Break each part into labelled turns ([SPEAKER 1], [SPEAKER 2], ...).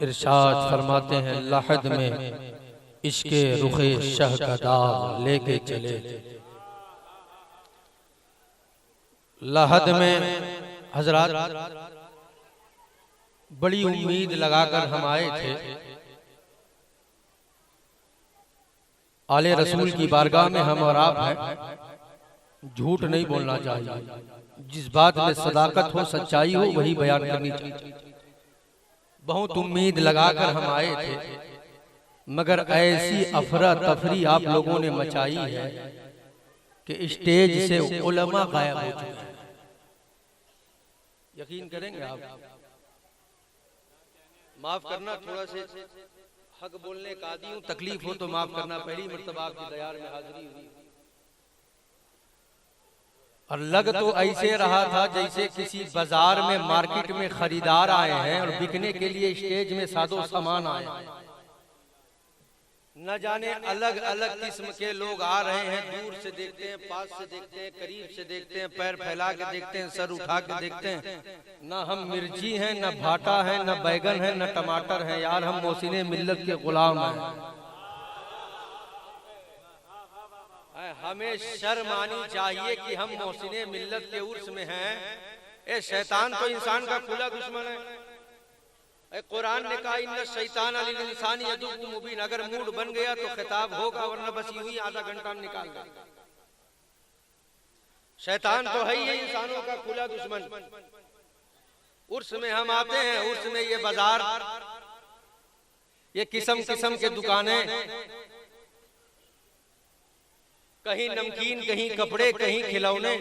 [SPEAKER 1] इरशाद फरमाते हैं लहद में इश्के रुखे शह का दाग लेके चले। लहद में हजरत बड़ी उम्मीद लगाकर हम आए थे। आले रसूल की बारगाह में हम और आप हैं। झूठ नहीं बोलना चाहिए, जिस बात में सदाकत हो, सच्चाई हो, वही बयान करनी चाहिए। बहुत उम्मीद लगाकर हम आए थे, मगर ऐसी अफरा तफरी आप लोगों ने मचाई है कि स्टेज से उलमा गायब हो चुके हैं। यकीन करेंगे आप? माफ करना, थोड़ा से हक बोलने का आदी हूं, तकलीफ हो तो माफ करना। पहली मर्तबा आपकी दयार में हाजिरी हुई और लग तो ऐसे रहा था जैसे किसी बाजार में, मार्केट में खरीदार आए हैं और बिकने के लिए स्टेज में सादो सामान आए हैं। न जाने अलग अलग किस्म के लोग आ रहे हैं। दूर से देखते हैं, पास से देखते हैं, करीब से देखते हैं, पैर फैला के देखते हैं, सर उठा के देखते हैं। न हम मिर्ची हैं, न भाटा है, न बैगन है, न टमाटर है। यार हम मोहसिने मिल्लत के गुलाम हैं। हमें शर्म आनी चाहिए कि हम मोहसिने मिल्लत के उर्स में हैं। ए शैतान तो इंसान का खुला दुश्मन है। कुरान ने कहा इन्ना शैतान अलिल इंसानी अदुव्वुम मुबीन। अगर मूड बन गया तो खिताब होगा, वरना बस यूं ही आधा घंटा में निकाल देगा। शैतान तो है ही इंसानों का खुला दुश्मन। उर्स में हम आते हैं, उर्स में ये बाजार, ये किस्म किस्म के दुकानें, कहीं नमकीन, कहीं कपड़े, कहीं खिलौने।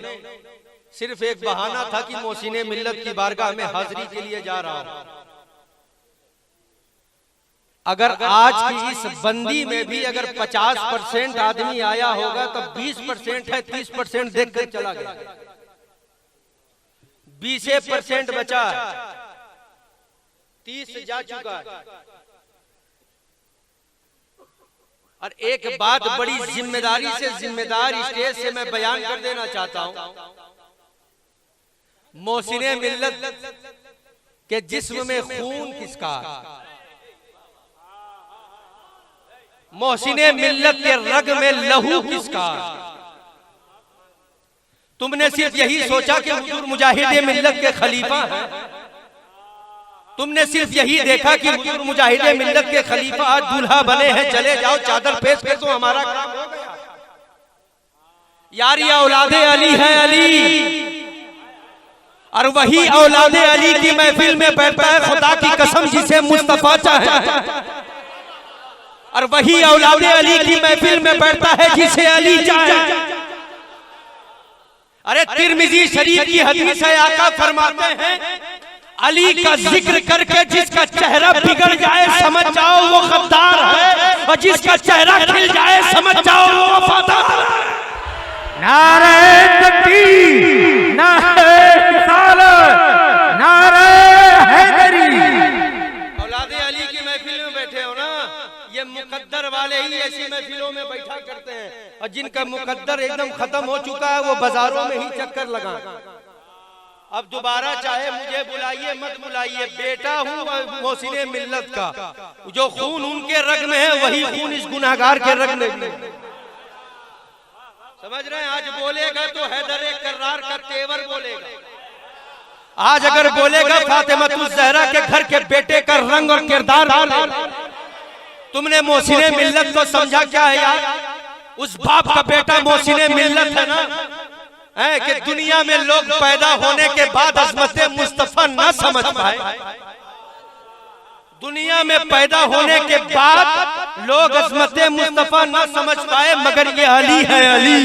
[SPEAKER 1] सिर्फ एक बहाना था कि मोहसिने मिल्लत की बारगाह में हाजिरी के लिए जा रहा हूं। अगर आज की इस बंदी में भी अगर 50% आदमी आया होगा तो 20% है, 30% देख कर चला गया, 20% बचा, 30 जा चुका है। और एक बात बड़ी जिम्मेदारी से, जिम्मेदार स्टेज से मैं बयान कर देना चाहता हूं। मोहसिने मिल्लत के जिस्म में खून किसका? मोहसिने मिल्लत के रग में लहू किसका? तुमने सिर्फ यही सोचा कि हुजूर मुजाहिद मिल्लत के खलीफा हैं। तुमने सिर्फ यही देखा कि हुजूर मुजाहिद मिल्लत के खलीफा आज दूल्हा बने हैं, चले जाओ चादर पेश कर दो, हमारा काम हो गया। यार ये औलादे अली है, अली, और वही औलादे अली की महफिल में बैठता है खुदा की कसम जिसे मुस्तफा चाहे, और वही औलादे अली की महफिल में बैठता है जिसे अली चाहे। अरे तिरमिजी शरीफ की हदीस है, आका फरमाते हैं अली का जिक्र करके जिसका चेहरा बिगड़ जाए समझ जाओ वो गद्दार है, और जिसका चेहरा खिल जाए समझ जाओ वो वफादार है।
[SPEAKER 2] नारे तकबीर, नारे रिसालत, नारे हैदरी।
[SPEAKER 1] औलादे अली की महफिल में बैठे हो ना, ये मुकद्दर वाले ही ऐसी महफिलों में बैठा करते हैं, और जिनका मुकद्दर एकदम खत्म हो चुका है वो बाजारों में ही चक्कर लगा। अब दोबारा चाहे मुझे बुलाइए मत बुलाइए, बेटा हूँ मोहसिने मिल्लत का। जो खून उनके रग में है वही खून इस गुनाहगार के रग में है। समझ रहे हैं? आज बोलेगा तो हैदर कर्रार का तेवर बोलेगा। आज अगर बोलेगा फातिमा ज़हरा के घर के बेटे का रंग और किरदार बोलेगा। तुमने मोहसिने मिल्लत को समझा क्या है यार? उस बाप का बेटा मोहसिने मिल्लत है ना, है कि दुनिया में लोग पैदा होने के बाद अज़मत मुस्तफा ना समझ पाए। दुनिया में पैदा होने के बाद लोग अज़मत मुस्तफा ना समझ पाए, मगर ये अली है, अली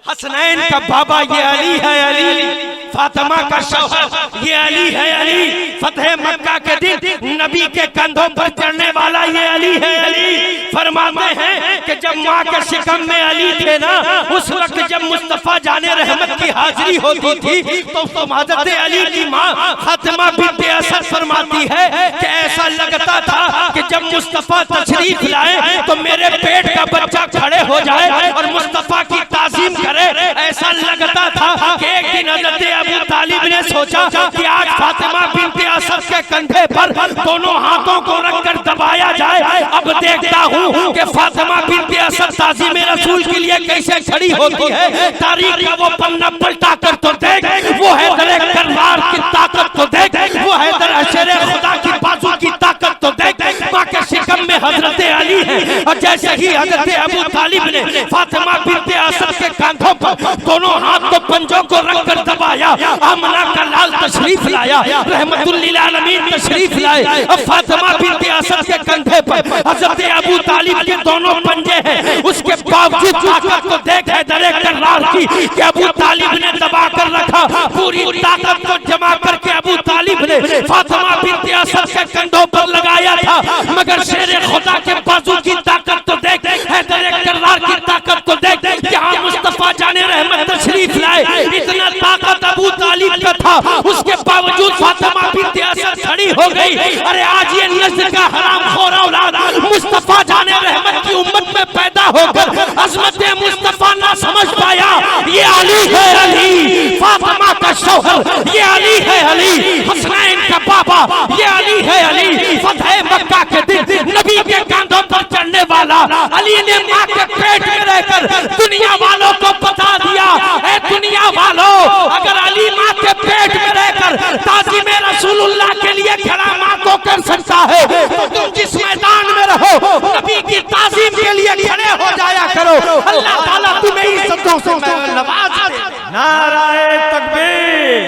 [SPEAKER 1] हसनैन का बाबा, ये अली है, अली फातिमा का शौहर, ये अली है, अली फतह मक्का के दिन नबी के कंधों पर चढ़ने वाला, ये अली है, अली। फरमाते हैं कि जब माँ के शिकम में अली थे ना, उस वक्त जब मुस्तफा जाने रहमत की हाजिरी होती थी तो हज़रत अली की माँ फातिमा बिन्त असद फरमाती है कि ऐसा लगता था कि जब मुस्तफा तशरीफ लाए तो मेरे पेट का बच्चा खड़े हो जाए और मुस्तफा की ताज़ीम करे। ऐसा लगता था कि एक दिन हज़रत अबू तालिब तालिब ने सोचा कि आज फातिमा बिन्ते असद के कंधे पर दोनों हाथों को रखकर दबाया जाए। अब देखता हूँ कि फातिमा बिन्ते असद ताज़ीम रसूल के लिए कैसे खड़ी होती है। तारीख का वो पन्ना पलटा कर तो देख, वो हैदर कररार की ताकत तो देख, वो हैदर अशरे खुदा की बाजू की ताकत तो देख। माँ के शिकम में हजरत अली है, और जैसे ही हजरत अबू तालिब ने फातिमा बिन्ते असद के कांधों पर दोनों हाथ को पंजों को रखकर दबाया, आमना का लाल तशरीफ लाया, रहमतुल लिल आलमीन तशरीफ लाए। अब फातिमा बिन्ते असद के कंधे पर हजरत अबू तालिब के दोनों पंजे हैं, उसके बावजूद ताकत को देख हैदर कररार की कि अबू तालिब ने दबा कर रखा। पूरी ताकत को जमा करके अबू तालिब ने फातिमा बिन्ते असद के कंधों पर लगाया था, मगर शेर खुदा के बाजू की ताकत तो देख, हैदर कररार की ताकत को देख। यहाँ मुस्तफा जाने रहमत तशरीफ लाए, इतना ताकत अबू तालिब का था, उसके बावजूद फातिमा बिन्ते असद खड़ी हो गई। अरे आज ये नस्ल का हरामखोर औलाद मुस्तफा जाने रहमत की उम्मत में पैदा होकर अज़मत मुस्तफा ना समझ पाया। ये अली है अली, फातिमा का शौहर, ये अली है अली, हसनैन का बाबा, ये अली है अली, फतह मक्का के दिन नबी के कांधों पर चढ़ने वाला अली ने माँ के पेट में रहकर दुनिया वालों को बता दिया, ऐ दुनिया वालों, अगर अली माँ के पेट में रहकर ताज़ीम रसूलुल्लाह के लिए खड़ा माँ को कर सकता है, तो तुम जिस मैदान में रहो नबी की ताज़ीम के लिए खड़े हो जाया करो। अल्लाह ताला तुम्हें इज्जतों से नवाज दे।
[SPEAKER 2] नाराए तकबीर,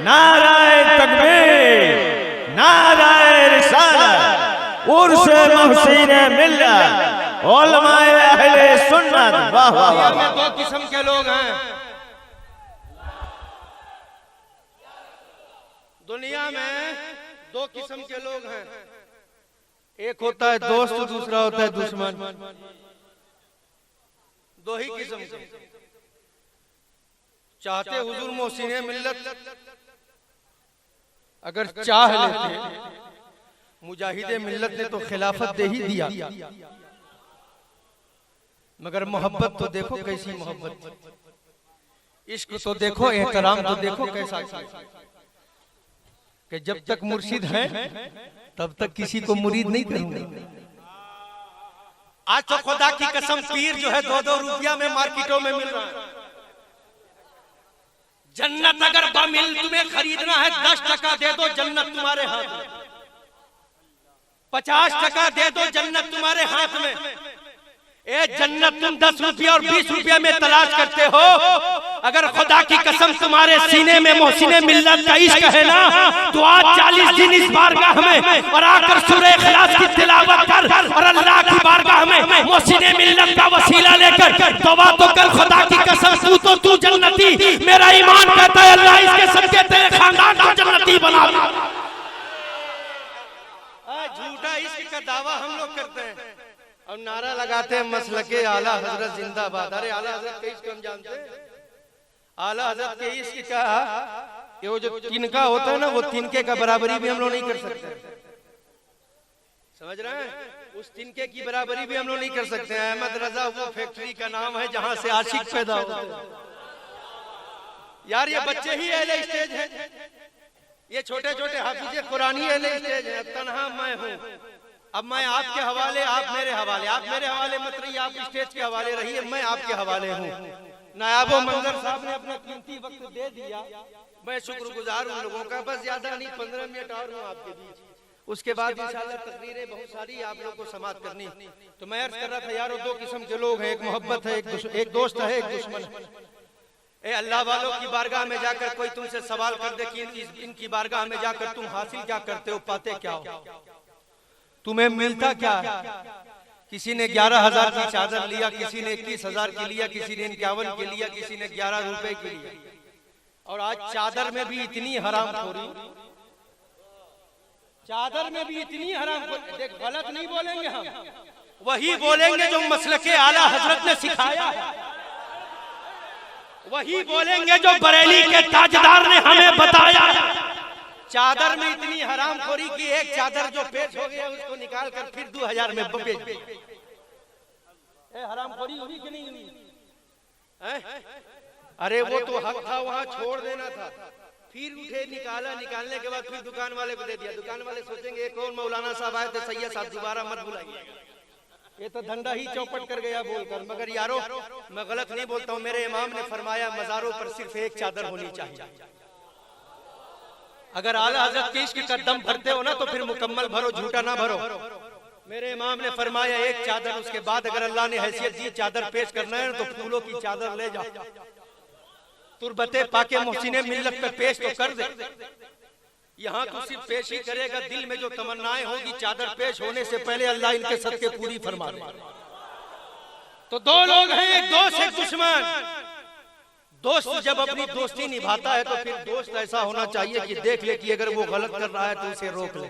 [SPEAKER 2] नाराए तकबीर, नाराए रिसालत, उर्स मुहसिन मिल्लत, उलमाए अहले सुन्नत। वाह वाह वाह।
[SPEAKER 1] में दो किस्म के लोग हैं दुनिया में, दो किस्म के लोग हैं, एक होता है दोस्त, दूसरा होता है दुश्मन। दो ही किस्म के। चाहते हुजूर मोहसिने मिल्लत अगर चाह लेते, मुजाहिदे मिल्लत ने तो खिलाफत दे ही दिया, मगर मोहब्बत तो देखो कैसी मोहब्बत, इश्क तो देखो, एहतराम तो देखो कैसा, कि जब तक मुर्शिद है तब तक किसी को मुरीद नहीं करूंगा। आज तो खुदा की कसम पीर जो है 2-2 रुपया में मार्केटों में मिल रहा है। जन्नत अगर तुम्हें खरीदना है 10 टका दे दो, जन्नत तुम्हारे हाथ में। 50 टका दे दो, जन्नत तुम्हारे हाथ में। ए जन्नत तुम 10 रुपया और 20 रुपया में तलाश करते हो, अगर खुदा की कसम तुम्हारे सीने में मोहसिने मिल्लत का इश्क है ना, तो आज 40 दिन इस बारगाह में और आकर सूरह इखलास की तिलावत कर, और अल्लाह की बारगाह में मोहसिने मिल्लत का वसीला लेकर तौबा तो कर। खुदा की कसम तू जन्नती, मेरा ईमान कहता है अल्लाह इसके सदके तेरे खानदान को जन्नती बना दे। झूठा इश्क का दावा हम लोग करते हैं और नारा लगाते हैं मसलके आला हजरत जिंदाबाद। अरे आला हजरत के इश्क हम जानते हैं, आला हजरत के इश्क का ये वो जो तिनका होता है ना, वो तिनके का बराबरी भी हम लोग नहीं कर सकते। समझ रहे हैं? उस तिनके की बराबरी भी हम लोग नहीं कर सकते। अहमद रजा वो फैक्ट्री का नाम है जहां से आशिक पैदा होते हैं। यार ये बच्चे ही अहले स्टेज है, ये छोटे छोटे हाफिजे कुरानी अहले स्टेज है। तन्हा मैं हूँ, अब मैं आपके हवाले, आप मेरे हवाले, आप मेरे हवाले मत रहिए, आप स्टेज के हवाले रहिए, मैं आपके हवाले हूँ। नायाबो मंजर साहब ने अपना कीमती वक्त दे दिया, मैं शुक्रगुजार उन लोगों का। बस ज्यादा नहीं, 15 मिनट और हूँ आपके बीच, उसके बाद इंशाल्लाह तकरीरें बहुत सारी आप लोगों को समाप्त करनी। तो मैं अर्ज कर रहा था यारो, 2 किस्म के लोग हैं, एक मोहब्बत है, एक दोस्त है, एक दुश्मन है। ए अल्लाह वालों की बारगाह में जाकर कोई तुमसे सवाल कर दे कि इनकी बारगाह में जाकर तुम हासिल क्या करते हो, पाते क्या हो, तुम्हें मिलता क्या है? किसी ने 11,000 की चादर लिया, किसी ने 21,000 की लिया, किसी ने 51 की लिया, किसी ने 11 रुपए की लिया। और आज चादर में भी इतनी हरामखोरी, चादर में भी इतनी हरामखोरी। देख गलत नहीं बोलेंगे हम, वही बोलेंगे जो मसलके आला हजरत ने सिखाया है, वही बोलेंगे जो बरेली के ताजदार ने हमें बताया। चादर में इतनी हरामखोरी की, एक चादर जो पेश हो गया उसको निकाल कर फिर 2000 में बेच। हरामखोरी हुई कि नहीं हुई? अरे वो तो हक था, वहां छोड़ देना था, फिर उठे, निकाला, निकालने के बाद फिर दुकान वाले को दे दिया। दुकान वाले सोचेंगे एक और मौलाना साहब आए थे, सैयद साहब दोबारा मत बुलाइए, ये तो धंधा ही चौपट कर गया बोलकर। मगर यारो मैं गलत नहीं बोलता हूँ, मेरे इमाम ने फरमाया मज़ारों पर सिर्फ एक चादर होनी चाहिए। अगर आला हजरत के इश्क का दम भरते हो ना तो फिर मुकम्मल भरो, झूठा ना भरो। मेरे इमाम ने फरमाया एक चादर, उसके बाद अगर अल्लाह ने हैसियत दी चादर पेश करना है तो फूलों की चादर ले जाओ, तुरबते पाके मोहसिने मिल्लत पे पेश तो कर दे। यहाँ तो सिर्फ पेश ही करेगा, दिल में जो तमन्नाएं होगी चादर पेश होने से पहले अल्लाह इनके सदके पूरी फरमा दे। तो दो लोग हैं, एक दोस्त एक दुश्मन। दोस्त जब अपनी दोस्ती निभाता है तो फिर दोस्त ऐसा होना चाहिए कि देख ले कि अगर वो गलत कर रहा है तो उसे रोक ले।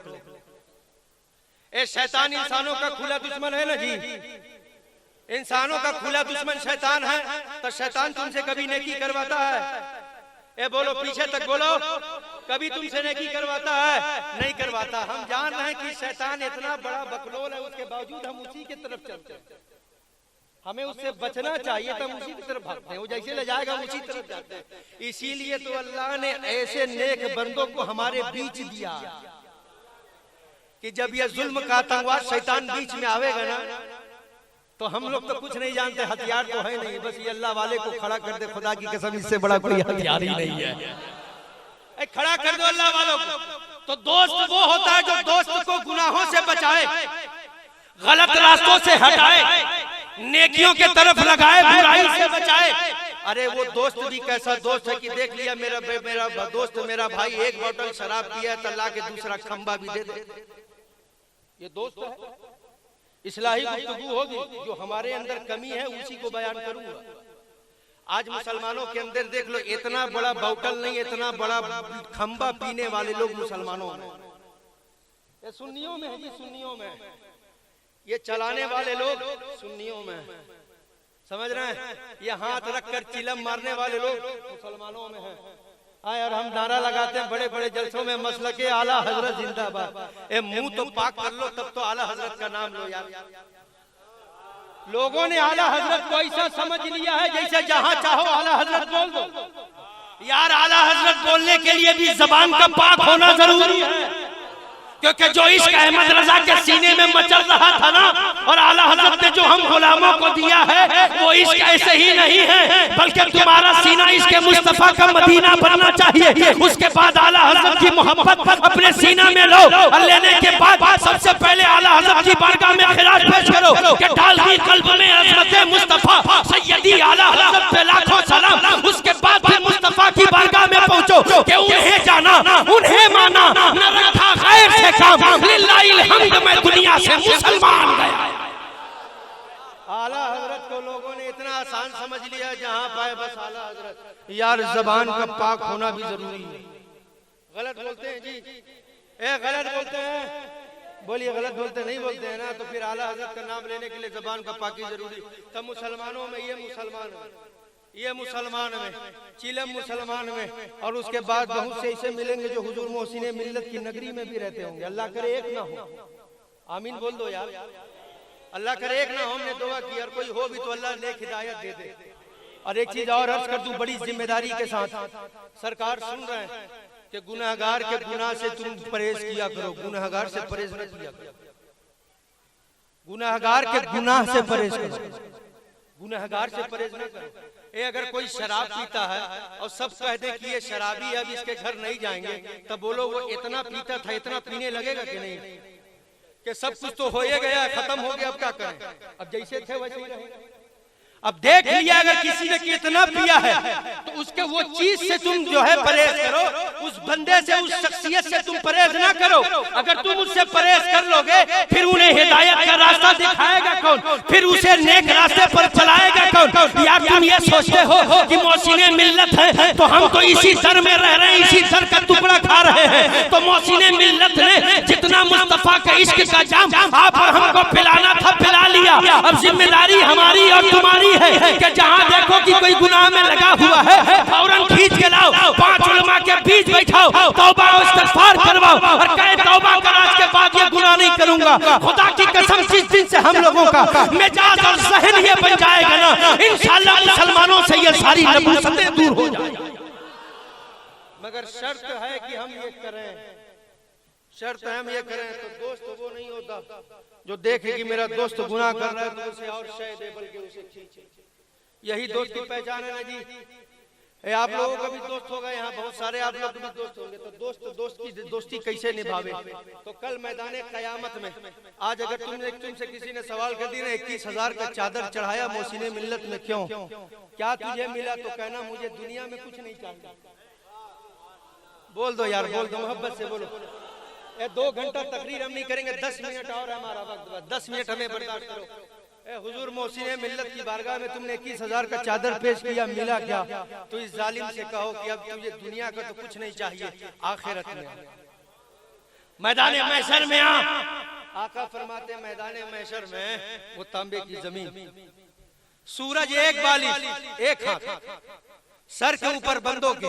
[SPEAKER 1] ए शैतान इंसानों का खुला दुश्मन है ना जी, इंसानों का खुला दुश्मन शैतान है। तो शैतान तुमसे कभी नेकी करवाता है? ए बोलो, पीछे तक बोलो, कभी तुमसे नेकी करवाता है? नहीं करवाता। हम जान रहे हैं कि शैतान इतना बड़ा बकलोल है, उसके बावजूद हम उसी की तरफ चलते हैं। हमें उससे बचना चाहिए तो हम उसी की तरफ भागते हैं, वो जैसे ले जाएगा उसी तरफ जाते हैं। इसीलिए तो अल्लाह ने ऐसे नेक बंदों को हमारे बीच दिया कि जब ये जुल्म का आतंकवाद शैतान बीच में आवेगा ना तो हम लोग तो कुछ नहीं जानते, हथियार तो है नहीं, बस ये अल्लाह वाले को खड़ा कर दे, खुदा की कसम इससे बड़ा कोई हथियार ही नहीं है। खड़ा कर दो अल्लाह वालों को। तो दोस्त वो होता है जो दोस्त को गुनाहों से बचाए, गलत रास्तों से हटाए, नेकियों के तरफ लगाए, बुराई से बचाए। अरे वो दोस्त भी कैसा दोस्त है कि देख लिया मेरा दोस्त, मेरा भाई एक बोतल शराब पिया तो ला के दूसरा खंबा भी दे दे, ये दोस्त है। इस्लाही गुफ्तगू होगी, जो हमारे अंदर कमी है उसी को बयान करूंगा। आज मुसलमानों के अंदर देख लो, इतना बड़ा बोतल नहीं, इतना बड़ा खंबा पीने वाले लोग मुसलमानों में, ये सुन्नियों में है जी, सुन्नियों में। ये चलाने वाले लोग सुन्नियों में, समझ रहे हैं? ये हाथ रखकर चिलम मारने वाले लोग मुसलमानों में हैं। और हम नारा लगाते हैं बड़े बड़े जलसों में, मसलके आला हजरत जिंदाबाद। ए मुंह तो पाक कर लो तब तो आला हजरत का नाम लो यार। लोगों ने आला हजरत को ऐसा समझ लिया है जैसे जहां चाहो आला हजरत बोल दो। यार आला हजरत बोलने के लिए भी जबान का पाक होना जरूरी है, क्योंकि जो इश्क अहमद रजा के सीने में मचल रहा था ना, और आला हजरत ने जो हम गुलामों को दिया है वो इश्क ऐसे ही नहीं है, बल्कि तुम्हारा सीना इश्क मुस्तफा का मदीना बनना चाहिए। उसके बाद आला हजरत की मोहब्बत अपने सीना में लो, और लेने के बाद सबसे पहले आला हजरत की बारगाह में खिराज पेश करो कि डाल दी कल्ब में अज़मत मुस्तफा सैयदी आला हजरत पे लाखों सलाम। उसके बाद फिर मुस्तफा की बारगाह में पहुंचो कि उन्हें जाना, उन्हें माना, न रखा गैर से काम, लिल्लाहिल हम्द मैं दुनिया से मुसलमान गया। आला हजरत को लोगों ने इतना आसान समझ लिया, जहां पाए बस आला हजरत। यार जबान का पाक होना भी जरूरी है। गलत बोलते हैं जी, गलत बोलते हैं, बोलिए गलत बोलते नहीं बोलते हैं ना, तो फिर आला हजरत का नाम लेने के लिए जबान का पाकी जरूरी। तब मुसलमानों में ये मुसलमान में, ये मुसलमान में, चिलम मुसलमान में, और उसके बाद बहुत से ऐसे मिलेंगे जो हुजूर मोहसिने मिल्लत की नगरी में भी रहते होंगे। अल्लाह करे एक ना हो, आमीन बोल दो यार। अल्लाह करे एक ना हो, हमने दुआ की, और कोई हो भी तो अल्लाह नेक हिदायत दे दे। और एक चीज और अर्ज कर दूं बड़ी जिम्मेदारी के साथ, सरकार सुन रहे हैं कि गुनाहगार के गुनाह से तुम परहेज किया करो, गुनाहगार से परहेज न किया करो, गुनाहगार के गुनाह से परहेज करो, गुनाहगार से परहेज न करो। अगर कोई शराब पीता है और सब कह दे कि ये शराबी अब इसके घर नहीं जाएंगे, तब बोलो वो इतना पीता था, इतना पीने लगेगा कि नहीं? कि सब कुछ तो हो ही गया, खत्म हो गया, अब क्या करें? अब जैसे थे वैसे ही रहेंगे। अब देख लिया अगर किसी ने कितना पिया है तो उसके वो चीज से तुम जो है परहेज करो, उस बंदे से, उस शख्सियत से तुम परहेज ना करो। अगर तुम उससे परहेज कर लोगे फिर उन्हें हिदायत का रास्ता दिखाएगा कौन? फिर उसे नेक रास्ते पर चलाएगा कौन? यार तुम ये सोचते हो कि मोहसिने मिल्लत है तो हम तो इसी सर में रह रहे हैं, इसी सर का टुकड़ा खा रहे हैं। तो मोहसिने मिल्लत ने जितना मुस्तफा के इश्क का जाम आप और हमको पिलाना था पिला लिया। अब जिम्मेदारी हमारी और तुम्हारी है कि जहां देखो कि कोई गुनाह में लगा हुआ है फौरन खींच के लाओ, 5 उलमा के बीच बैठाओ, तौबा और इस्तिग़फ़ार करवाओ और कहे तौबा कर, आज के बाद ये गुनाह नहीं करूंगा। खुदा की कसम जिस दिन से हम लोगों का मिजाज और ज़हन ये बन जाएगा ना, इंशाअल्लाह मुसलमानों से ये सारी नपुंसकतें दूर हो जाएगी। मगर शर्त है कि हम ये करें, शर्त है हम ये करें। तो दोस्त वो नहीं होता जो देखे कि मेरा दोस्त गुनाह कर रहा है तो उसे और शय दे बल्कि उसे खींचे। यही दोस्त की पहचान है ना जी। आप लोगों का भी दोस्त होगा, यहाँ बहुत सारे आप लोग भी दोस्त होंगे। तो दोस्त की दोस्ती कैसे निभावे? तो कल मैदाने कयामत में आज अगर तुमसे किसी ने सवाल कर दी ना 21,000 का चादर चढ़ाया मोहसिने मिल्लत में क्यों, क्या तुझे मिला? तो कहना मुझे दुनिया में कुछ नहीं चाहिए। बोल दो यार, बोल दो, मोहब्बत से बोलो। 2 घंटा तकरीर हम नहीं करेंगे, 10 मिनट और हमारा वक्त, 10 मिनट हमें बर्दाश्त करो। हुजूर मोहसिने मिल्लत की बारगाह में तुमने 21,000 का चादर पेश किया, मिला क्या? तो इस जालिम से कहो कि अब तुझे दुनिया का तो कुछ नहीं चाहिए, आखिरत में मैदाने महशर में आ। आका फरमाते मैदाने महशर में वो तांबे की जमीन, सूरज एक बाली एक हाथ, सर के ऊपर बंदों के,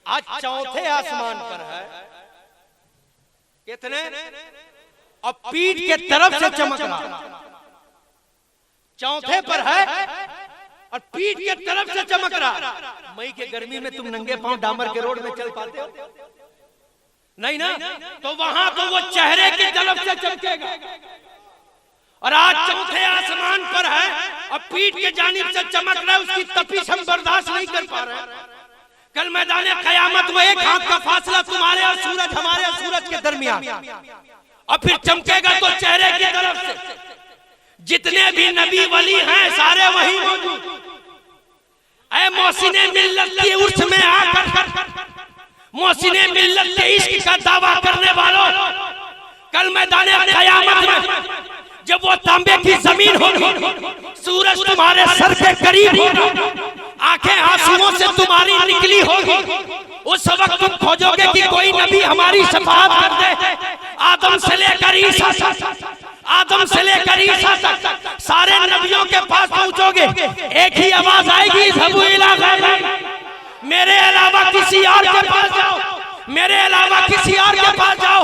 [SPEAKER 1] आज चौथे आसमान पर है। कितने? और पीठ के तरफ से चमक रहा, चौथे पर है और पीठ के तरफ से चमक रहा। मई के गर्मी में तुम नंगे पांव डामर के रोड में चल पाते हो? नहीं ना। तो वहां तो वो चेहरे की तरफ से चमकेगा। और आज चौथे आसमान पर है और पीठ के जानिब से चमक रहा है, उसकी तपिश हम बर्दाश्त नहीं कर पा रहे। कल मैदान कयामत में एक हाथ का फासला तुम्हारे और सूरज, हमारे और सूरज के दरमियान, और फिर चमकेगा तो चेहरे की तरफ से। जितने भी नबी वली हैं सारे वहीं मौजूद। ऐ मोहसिने मिल्लत की उर्स में आकर मोहसिने मिल्लत के इश्क का दावा करने वालों, कल मैदान क़यामत में जब वो तांबे की जमीन होगी, सूरज तुम्हारे सर के करीब होगा, आंखें आंसुओं से तुम्हारी निकली होगी, उस वक्त तुम खोजोगे कि कोई नबी हमारी शफाअत कर दे। आदम से लेकर ईसा तक, आदम से लेकर ईसा तक सारे नबियों के पास पहुंचोगे, एक ही आवाज आएगी, ज़बू इला गैरी, मेरे अलावा किसी और के पास जाओ, मेरे अलावा किसी और के पास जाओ।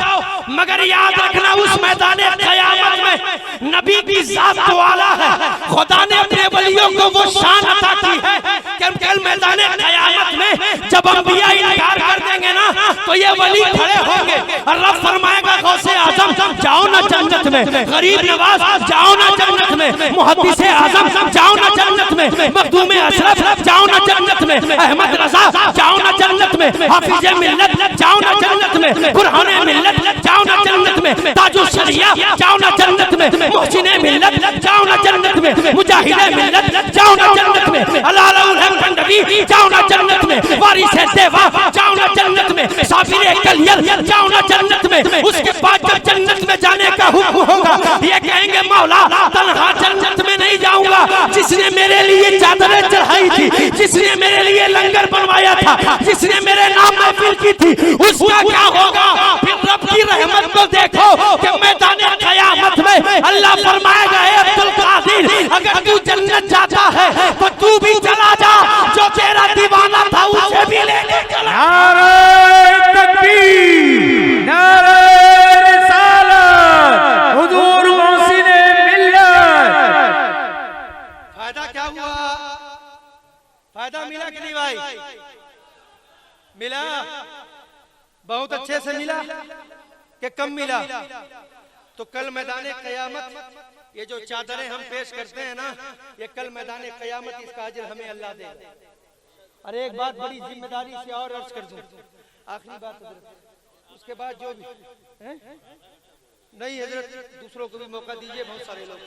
[SPEAKER 1] मगर याद रखना उस मैदान क़यामत में नबी की जात तो आला है। खुदा ने अपने वलियों को वो शान अता की है कि कल मैदान क़यामत में जब अंबिया इनकार कर देंगे ना तो ये वली खड़े होंगे और रब फरमाएगा गौसे आजम जाओ ना जन्नत में, गरीब नवाज जाओ ना जन्नत में, मुहद्दिस आजम जाओ ना जन्नत में, मखदूम अशरफ जाओ ना जन्नत में, अहमद रजा जाओ ना जन्नत में, हाफिज मिल्लत जाओ ना जन्नत में, बुरहाने मिल्लत जाओ ना जन्नत में, ताजु शरिया जाओ ना जन्नत में, मोहसिने मिल्लत जाओ ना जन्नत में, मुजाहिदे मिल्लत जाओ ना जन्नत में, अलाउल हक कंडवी जाओ ना जन्नत में, वारिसे देवा जाओ ना जन्नत में, साबिरे कलियल जाओ ना जन्नत में। उसके बाद जब जन्नत में जाने का हुक्म होगा, ये कहेंगे मौला तन्हा जन्नत में नहीं जाऊंगा, जिसने मेरे लिए चादरें चढ़ाई थी, जिसने मेरे लिए लंगर बनवाया था, जिसने मेरे नाम महफिल की थी, उसका क्या होगा? फिर रब की रहमत को देखो कि मैदान क़यामत में अल्लाह फरमाएगा, ए अब्दुल कादिर अगर तू जन्नत जाता है तो तू भी चला जा, जो तेरा दीवाना था उसे भी लेके चला।
[SPEAKER 2] नारे तकबीर, नारे रिसालत, हुजूर मोहसिने मिल्लत।
[SPEAKER 1] फायदा क्या हुआ? फायदा मिला कि नहीं भाई? मिला? बहुत अच्छे से मिला कि कम मिला? तो कल मैदान क़यामत ये जो चादरें हम पेश करते हैं ना, ये कल मैदान क़यामत इसका अजर हमें अल्लाह दे। अरे एक बात बड़ी जिम्मेदारी से और अर्ज कर दूं, आखिरी बात हजरत, उसके बाद जो भी नहीं हजरत दूसरों को भी मौका दीजिए, बहुत सारे लोग,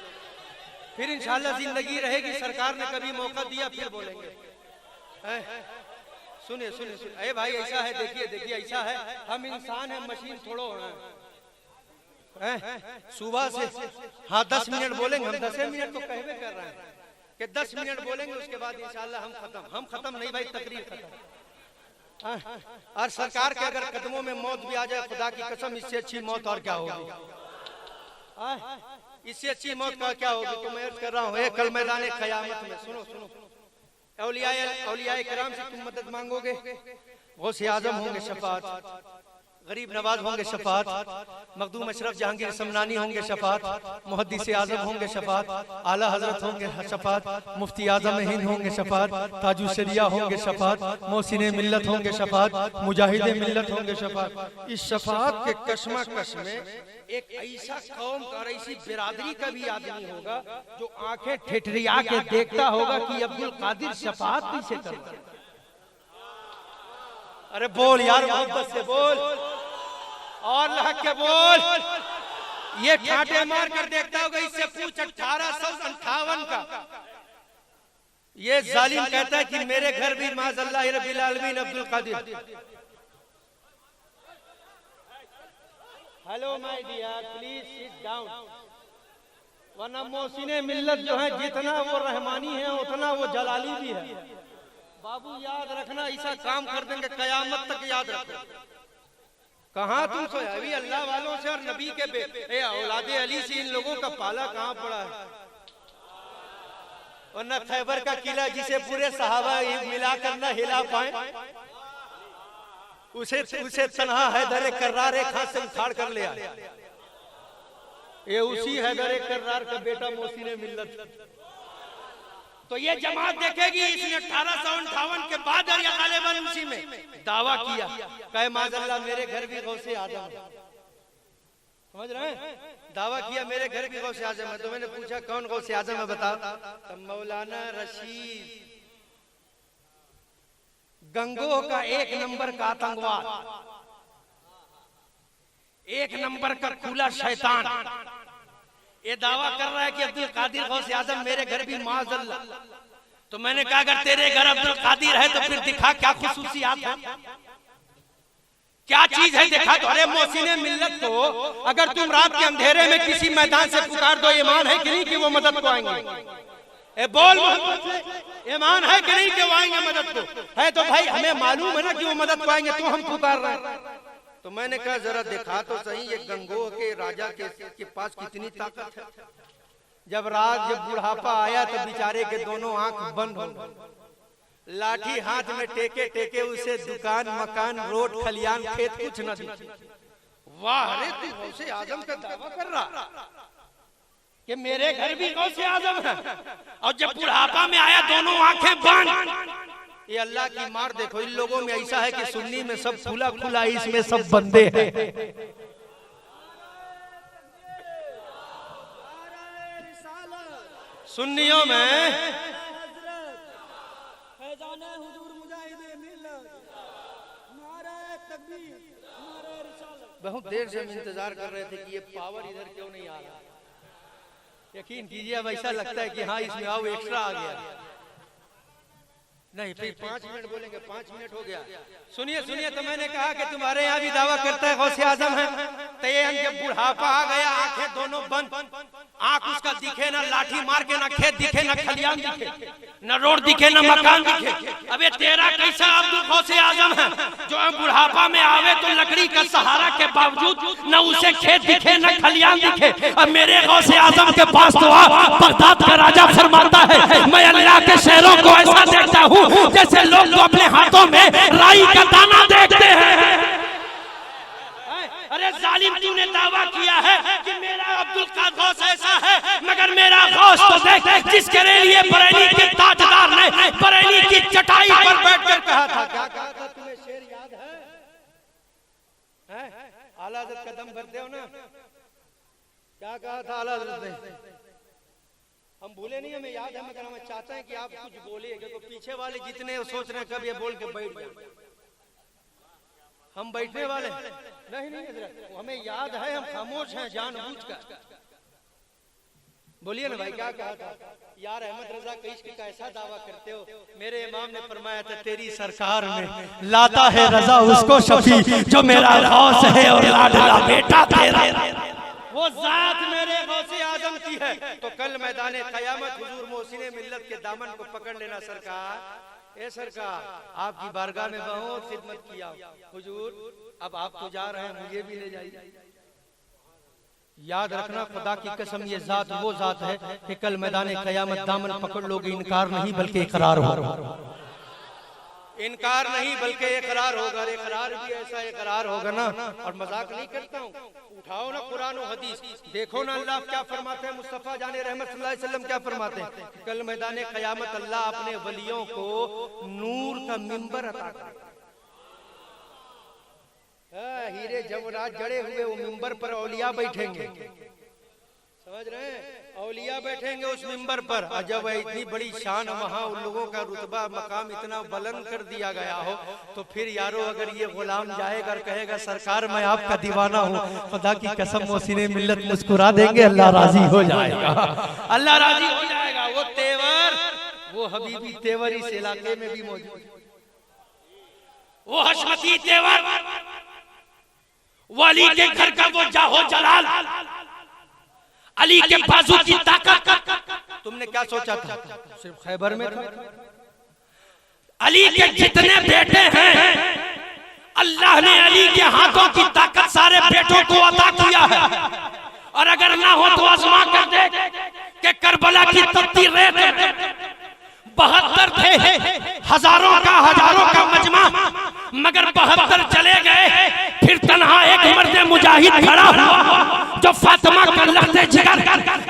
[SPEAKER 1] फिर इंशाअल्लाह जिंदगी रहेगी, सरकार ने कभी मौका दिया फिर बोलेंगे। सुनिए सुनिए सुनिए, अरे भाई ऐसा है, देखिए देखिए ऐसा है, हम इंसान हैं, मशीन थोड़ो हैं। सुबह से हाँ 10 मिनट बोलेंगे, हम 10 मिनट तो कहवे कर रहे हैं कि 10 मिनट बोलेंगे, उसके बाद इंशाअल्लाह हम खत्म नहीं भाई, तकरीर खत्म। और सरकार के अगर कदमों में मौत भी आ जाए, खुदा की कसम इससे अच्छी मौत और क्या होगी? इससे अच्छी मौत का क्या होगी? तो मैं अर्ज कर रहा हूँ कल मैदान क़यामत में, सुनो सुनो, औलिया किराम से तुम मदद मांगोगे, गौसे आजम होंगे शफाअत, गरीब नवाज होंगे शफात, मखदूम अशरफ जहांगीर समनानी होंगे शफात, मुहद्दिस आजम होंगे शफात, आला हजरत होंगे शफात, मुफ्ती आजम हिंद होंगे शफात, ताजु शरिया होंगे शफात, मोहसिन मिल्लत होंगे शफात, मुजाहिद मिल्लत होंगे शफात। इस शफात के कश्मकश में एक ऐसा कौम और ऐसी बिरादरी का भी आदमी होगा जो आंखें ठिठरिया के देखता होगा कि अब्दुल कादिर शफात पीछे करता है। अरे बोल यार, मोहब्बत से बोल और लहक के बोल। ये ठाटे मार कर देखता होगा, इससे पूछ 1858 का। ये जालिम कहता है कि मेरे घर भी माज़अल्लाह रब्बिल आलमीन Abdul Qadir. Hello my dear, please sit down. वरना मोहसिने मिल्लत जो है जितना वो रहमानी है उतना वो जलाली भी है। बाबू याद रखना, ऐसा काम कर देंगे कयामत तक याद रखो। कहाँ तुम सोया अभी अल्लाह वालों से और नबी के बेटे औलादे अली से इन लोगों का पाला कहाँ पड़ा है। और न खैबर का किला जिसे पूरे सहाबा मिलाकर न हिला पाए, उसे तन्हा हैदर कर्रार खां से उखाड़ कर लिया। ये उसी हैदर कर्रार का बेटा मोहसिन मिल्लत। तो ये जमात देखेगी, इसने 1858 के बाद और गालिबन उसी में दावा किया, कहे माज़अल्लाह मेरे घर भी गौसे आजम है। समझ रहे हैं? दावा किया मेरे घर भी गौसे आजम है। तो मैंने पूछा कौन गौसे आजम है बताओ। तो मौलाना रशीद गंगोह का 1 नंबर का आतंकवाद, 1 नंबर का खुला शैतान, ये दावा कर रहा है कि अब्दुल कादिर गौसे आजम मेरे घर भी माज़अल्लाह। तो मैंने कहा अगर तेरे घर अब्दुल कादिर है तो फिर दिखा क्या खुसूसियात है, क्या चीज है दिखा। तो अरे मोहसिन मिल्लत को अगर तुम रात के अंधेरे में किसी मैदान से पुकार दो, ईमान है कि नहीं कि वो मदद को आएंगे? ए बोल मोहब्बत से, ईमान है कि नहीं कि वो आएंगे मदद को? है तो भाई हमें मालूम है ना कि वो मदद को आएंगे, तो हम पुकार रहे हैं। तो मैंने कहा जरा दिखा तो सही ये गंगोह के राजा के पास कितनी ताकत है। जब बुढ़ापा आया तो बेचारे के दोनों आंख बंद हो, लाठी हाथ में टेके टेके उसे दुकान मकान रोड खलियान खेत कुछ न दिखे। वाह रे तू गौसे आजम का दावा कर रहा कि मेरे घर भी गौसे आजम है, और जब बुढ़ापा में आया दोनों आंखें बंद। ये अल्लाह की मार देखो, इन लोगों में ऐसा है कि सुन्नी में सब खुला खुला, इसमें सब बंदे हैं। सुन्नियों में बहुत देर से हम इंतजार कर रहे थे कि ये पावर इधर क्यों नहीं आ रहा। यकीन कीजिए अब ऐसा लगता है कि हाँ इसमें आओ एक्स्ट्रा आ गया। नहीं फिर 5 मिनट बोलेंगे, 5 मिनट हो गया। सुनिए सुनिए, तो मैंने कहा कि तुम्हारे यहाँ भी दावा करता है गौसे आजम है। तो ये जब बुढ़ापा आ गया, आंखें दोनों बंद, आंख उसका दिखे ना, लाठी मार के ना खेत दिखे, ना खलियान दिखे, ना रोड दिखे, ना मकान दिखे। अबे तेरा कैसा अब्दुल गौसे आजम है जो बुढ़ापा में आवे तो लकड़ी का सहारा के बावजूद न उसे खेत दिखे न खलियान दिखे। अब मेरे गौसे आजम के पास तो बगदाद का राजा फरमाता है मैं अल्लाह के शहरों को ऐसा देखता हूँ जैसे लोग तो अपने हाथों में राई का दाना देखते हैं। अरे जालिम तूने दावा किया है कि मेरा अब्दुल कादिर गौस ऐसा है, मगर मेरा गौस तो देख जिसके लिए बरेली के ताजदार ने बरेली की चटाई पर बैठकर कहा था। क्या कहा था तुम्हें शेर याद है? आला हज़रत कदम भरते हो ना, क्या कहा था आला हज़रत ने? हम भूले नहीं, हमें याद है, मगर हम चाहते हैं कि आप कुछ बोलिए, क्योंकि पीछे वाले जितने सोच रहे हैं कब ये बोल के बैठ जाए। हम बैठने वाले नहीं नहीं, हमें याद है, हम खामोश हैं जानबूझकर। बोलिए ना भाई, क्या कहा था? यार अहमद रजा का इश्क का ऐसा दावा करते हो। मेरे इमाम ने फरमाया था तेरी सरकार में लाता है रजा उसको शफी जो मेरा गौस है और लाडला बेटा तेरा। वो जात मेरे गौसे आजम की है। तो कल मैदान क़यामत हुजूर मोहसिने मिल्लत के दामन को पकड़ लेना सरकार। ए सरकार आपकी बारगाह में बहुत खिदमत किया हुजूर, अब आप तो जा रहे हैं, मुझे भी ले जाइए। याद रखना खुदा की कसम ये जात वो जात है कि कल मैदान क़यामत दामन पकड़ लोगे, इनकार नहीं बल्कि इकरार हो। इनकार नहीं बल्कि इकरार होगा। इकरार भी ऐसा इकरार होगा ना, और मजाक नहीं करता हूँ, उठाओ ना कुरान और हदीस, देखो ना अल्लाह क्या फरमाते हैं, मुस्तफा जाने रहमत सल्लल्लाहु अलैहि वसल्लम क्या फरमाते हैं, कल मैदान क़यामत अल्लाह अपने वलियों को नूर का मिंबर अता करेगा। हीरे जवाहरात जड़े हुए वो मिंबर पर औलिया बैठेंगे, समझ रहे हैं, औलिया बैठेंगे उस मिंबर पर। और जब इतनी बड़ी शान वहाँ उन लोगों का रुतबा मकाम इतना बुलंद कर दिया गया हो, तो फिर यारो अगर ये गुलाम जाएगा और कहेगा सरकार मैं आपका दीवाना हूँ, खुदा की कसम मोहसिने मिल्लत मुस्कुरा देंगे, अल्लाह राजी हो जाएगा, अल्लाह राजी हो जाएगा। वो तेवर, वो हबीबी तेवर इस इलाके में भी मौजूद, वो हशमती तेवर, वाली के घर का वो जाहो जलाल, अली के बाजू की ताकत। तुमने क्या सोचा था सिर्फ खैबर में था? अली के जितने बेटे हैं अल्लाह ने अली के हाथों की ताकत सारे बेटों को अता किया है। और अगर ना हो तो आजमा कर देख कि करबला की तपती रेत 72 थे, हजारों का मजमा, मगर 72 चले गए, फिर तन्हा एक मर्द मुजाहिद खड़ा हुआ जो फातिमा का लख्ते जिगर,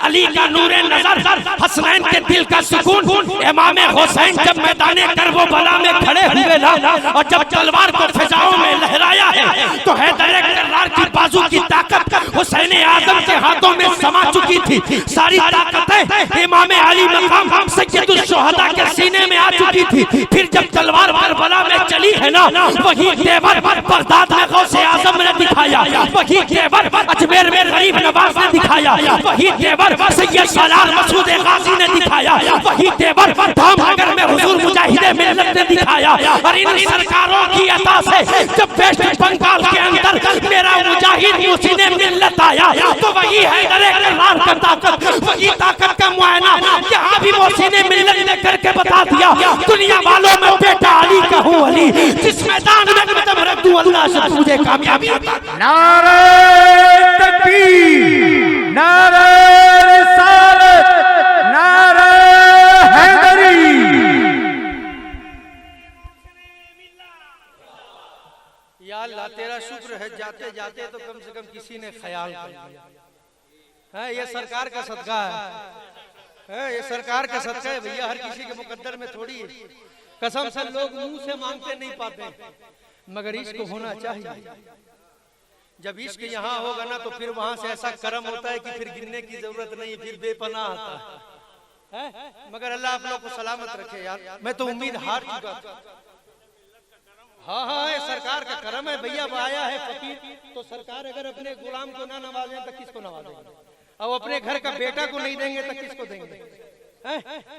[SPEAKER 1] अली का नूरे नजर, हसनैन के दिल का सुकून, इमाम हुसैन जब मैदाने करबला में खड़े हुए ना, और जब तलवार को फिजाओं में लहराया है तो हैदर कर्रार की बाजू की ताकत हुसैन आदम के हाथों में समा चुकी थी। सारी ताकतें इमाम अली मकाम सैयदुल शुहदा के सीने में आ चुकी थी। फिर जब तलवार करबला में चली है ना, वही तेवर बगदाद में गौसे आजम ने दिखाया, वही तेवर अजमेर में गरीब नवाज ने दिखाया, वही तेवर सैयद सलार मसूद गाजी ने दिखाया, वही तेवर धामनगर में हुजूर मुजाहिद मिल्लत ने दिखाया। और इन सरकारों की अता से जब वेस्ट बंगाल के अंदर मेरा मुजाहिद मुहसिन मिल्लत आया, तो वही हैदर कर्रार का ताकत, वही ताकत का मुआयना यहाँ भी मुहसिन मिल्लत ने करके बता दिया, दुनिया वालों में बेटा अली का हूँ अली, जिस मैदान में कदम रख दूं अल्लाह से तुझे कामयाबी अता।
[SPEAKER 2] नारे तकबीर, नारे रिसालत, नारे हैदरी।
[SPEAKER 1] या अल्लाह तेरा शुक्र है, जाते जाते तो कम से कम किसी ने ख्याल किया है। ये सरकार का सदका है, ये सरकार का सदका है भैया, हर किसी के मुकद्दर में थोड़ी है। कसम से लोग मुंह से मांगते नहीं पाते, मगर इश्क होना चाहिए। जब इश्क यहाँ होगा ना तो फिर वहां से ऐसा करम होता है कि फिर गिनने की जरूरत नहीं, फिर बेपनाह आता है। मगर अल्लाह आप लोग को सलामत रखे यार, मैं तो उम्मीद हार चुका था। हाँ, ये सरकार का करम है भैया, आया है फकीर, तो सरकार अगर अपने गुलाम को ना नवाजें तो किसको नवाजेंगे? अब अपने घर का बेटा को नहीं देंगे तो किसको देंगे?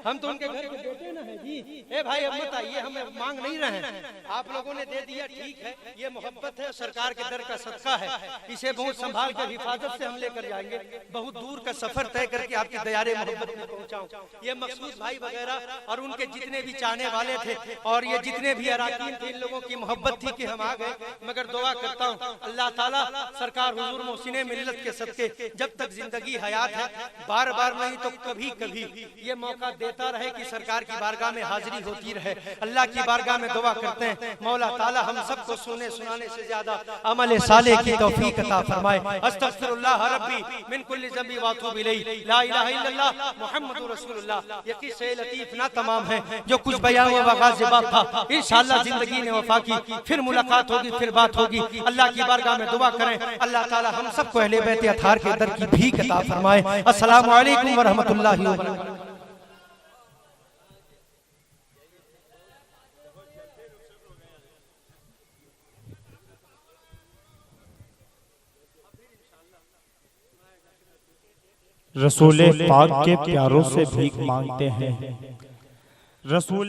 [SPEAKER 1] हम तो उनके घर के बेटे ना है जी। ए भाई अब मत आइए, हम मांग नहीं रहे हैं, आप लोगों ने दे दिया ठीक है, ये मोहब्बत है, सरकार के दर का सदका है, इसे बहुत संभाल कर हिफाजत से हम लेकर जाएंगे, बहुत दूर का सफर तय करके आपकी दयारे मोहब्बत में पहुंचाऊं। ये मखसूस भाई वगैरह और उनके जितने भी चाहने वाले थे और ये जितने भी अराकीन थे, इन लोगों की मोहब्बत थी कि हम आ गए। मगर दुआ करता हूँ अल्लाह ताला सरकार हुजूर मोहसिने मिल्लत के सदके जब तक जिंदगी हयात है, बार बार नहीं तो कभी कभी ये मौका देता रहे कि सरकार की बारगाह में हाजिरी होती रहे। अल्लाह की बारगाह में दुआ करते हैं मौला ताला हम सबको सुने सुनाने से ज्यादा अमल साले की तौफीक अता फरमाए। अस्तगफिरुल्लाह रब्बी मिन कुल्ली ज़ंबी व अतूबु इलैहि, ला इलाहा इल्लल्लाह मुहम्मदुर रसूलुल्लाह। ये किस्से लतीफ ना तमाम है जो कुछ बयान व गाज़िबात था, इंशाअल्लाह जिंदगी ने वफा की, फिर मुलाकात होगी, फिर बात होगी। अल्लाह की बारगाह में दुआ करें अल्लाह ताला हम सबको अहले बैत अताहर के दर की भीख अता फरमाए। अस्सलामु अलैकुम व रहमतुल्लाहि व बरकातहू।
[SPEAKER 3] रसूल पाक के प्यारों से भीख मांगते हैं। रसूल